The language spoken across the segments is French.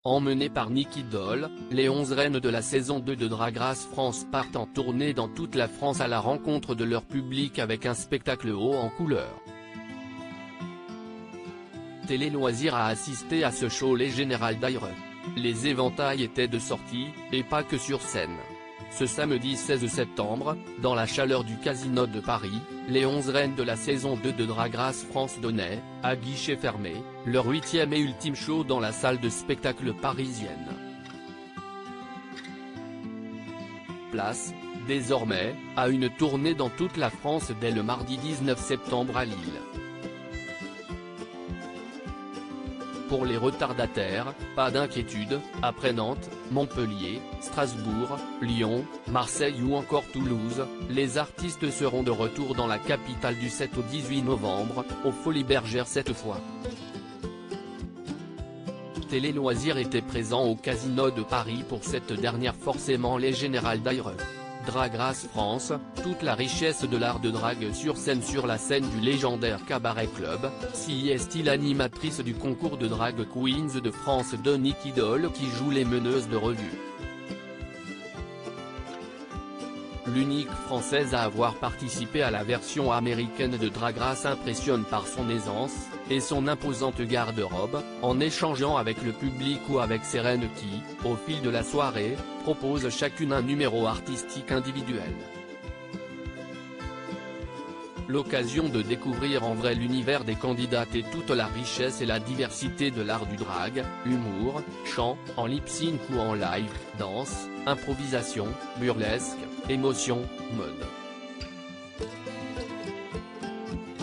Emmenées par Nicky Doll, les 11 reines de la saison 2 de Drag Race France partent en tournée dans toute la France à la rencontre de leur public avec un spectacle haut en couleurs. Télé Loisirs a assisté à ce show les Général d'Aire. Les éventails étaient de sortie, et pas que sur scène. Ce samedi 16 septembre, dans la chaleur du Casino de Paris, les 11 reines de la saison 2 de Drag Race France donnaient, à guichet fermé, leur 8e et ultime show dans la salle de spectacle parisienne. Place, désormais, à une tournée dans toute la France dès le mardi 19 septembre à Lille. Pour les retardataires, pas d'inquiétude, après Nantes, Montpellier, Strasbourg, Lyon, Marseille ou encore Toulouse, les artistes seront de retour dans la capitale du 7 au 18 novembre, aux Folies Bergères cette fois. Télé Loisirs était présent au Casino de Paris pour cette dernière, forcément les Général d'Aire. Drag Race France, toute la richesse de l'art de drague sur la scène du légendaire Cabaret Club, si est l'animatrice du concours de Drag Queens de France de Nicky Doll qui joue les meneuses de revue. L'unique française à avoir participé à la version américaine de Drag Race impressionne par son aisance, et son imposante garde-robe, en échangeant avec le public ou avec ses reines qui, au fil de la soirée, proposent chacune un numéro artistique individuel. L'occasion de découvrir en vrai l'univers des candidates et toute la richesse et la diversité de l'art du drag, humour, chant, en lip-sync ou en live, danse, improvisation, burlesque, émotion, mode.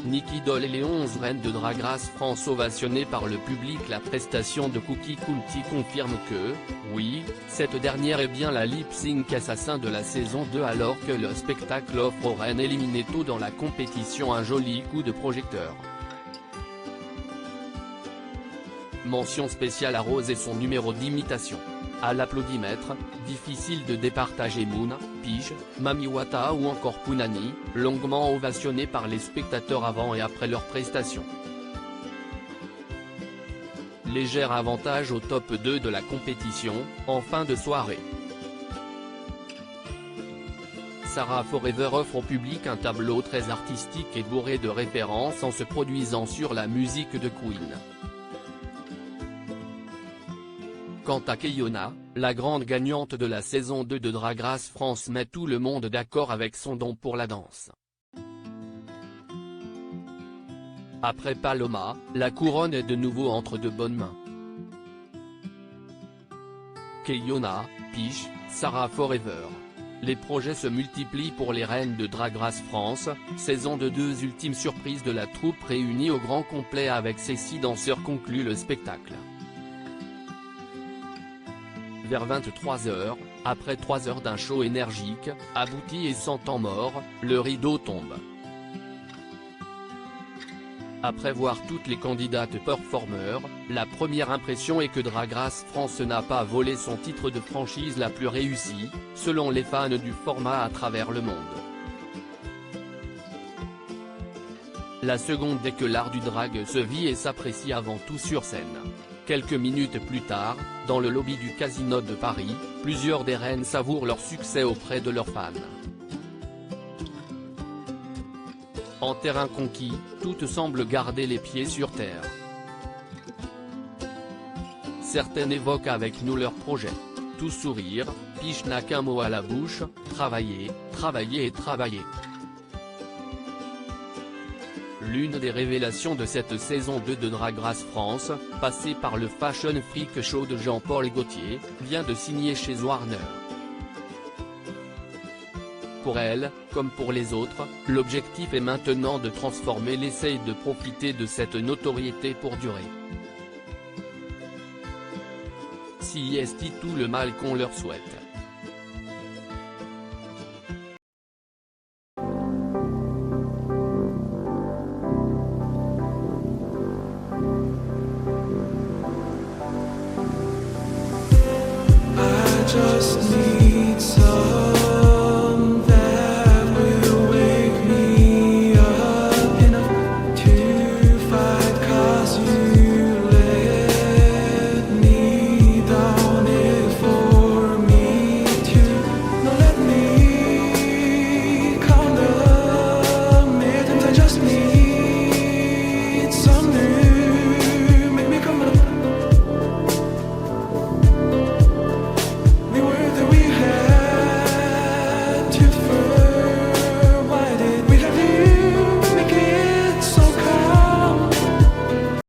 Nicky Doll et les 11 reines de Drag Race France ovationnées par le public. La prestation de Cookie County confirme que, oui, cette dernière est bien la lip-sync assassin de la saison 2 alors que le spectacle offre aux reines éliminées tôt dans la compétition un joli coup de projecteur. Mention spéciale à Rose et son numéro d'imitation. À l'applaudimètre, difficile de départager Moon, Pige, Mami Wata ou encore Punani, longuement ovationnés par les spectateurs avant et après leur prestation. Léger avantage au top 2 de la compétition, en fin de soirée. Sarah Forever offre au public un tableau très artistique et bourré de références en se produisant sur la musique de Queen. Quant à Keiona, la grande gagnante de la saison 2 de Drag Race France met tout le monde d'accord avec son don pour la danse. Après Paloma, la couronne est de nouveau entre de bonnes mains. Keiona, Pige, Sarah Forever. Les projets se multiplient pour les reines de Drag Race France, saison de 2 ultimes surprises de la troupe réunie au grand complet avec ses 6 danseurs conclut le spectacle. Vers 23h, après 3 heures d'un show énergique, abouti et sans temps mort, le rideau tombe. Après voir toutes les candidates performeurs, la première impression est que Drag Race France n'a pas volé son titre de franchise la plus réussie, selon les fans du format à travers le monde. La seconde est que l'art du drag se vit et s'apprécie avant tout sur scène. Quelques minutes plus tard, dans le lobby du Casino de Paris, plusieurs des reines savourent leur succès auprès de leurs fans. En terrain conquis, toutes semblent garder les pieds sur terre. Certaines évoquent avec nous leur projet. Tout sourire, Pige n'a qu'un mot à la bouche, travailler, travailler et travailler. L'une des révélations de cette saison 2 de Drag Race France, passée par le Fashion Freak Show de Jean-Paul Gaultier, vient de signer chez Warner. Pour elle, comme pour les autres, l'objectif est maintenant de transformer l'essai et de profiter de cette notoriété pour durer. Si est tout le mal qu'on leur souhaite.